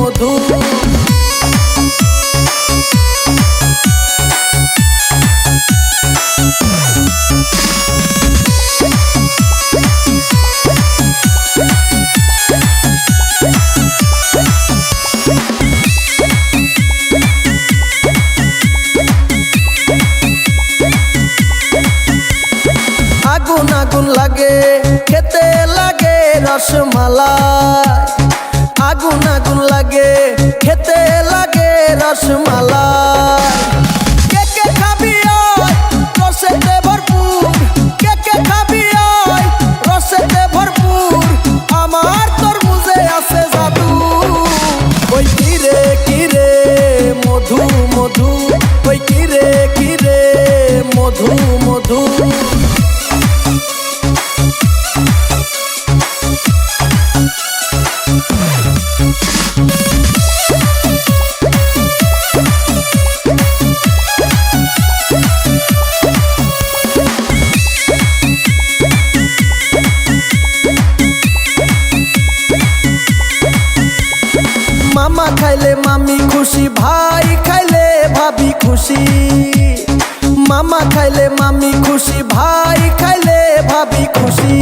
মধু। আগুন আগুন লাগে খেতে লাগে রসমালাই, আগুন আগুন লাগে খেতে লাগে রসমালাই। কে কে খাবি আয় রসেতে ভরপুর, কে কে খাবি আয় রসেতে ভরপুর, আমার তরমুজে আছে জাদু। ওই কিরে মধু মধু, ওই কিরে মধু মধু। মামা খাইলে মামি খুশি, ভাই খাইলে ভাবি খুশি। মামা খাইলে মামি খুশি, ভাই খাইলে ভাবি খুশি।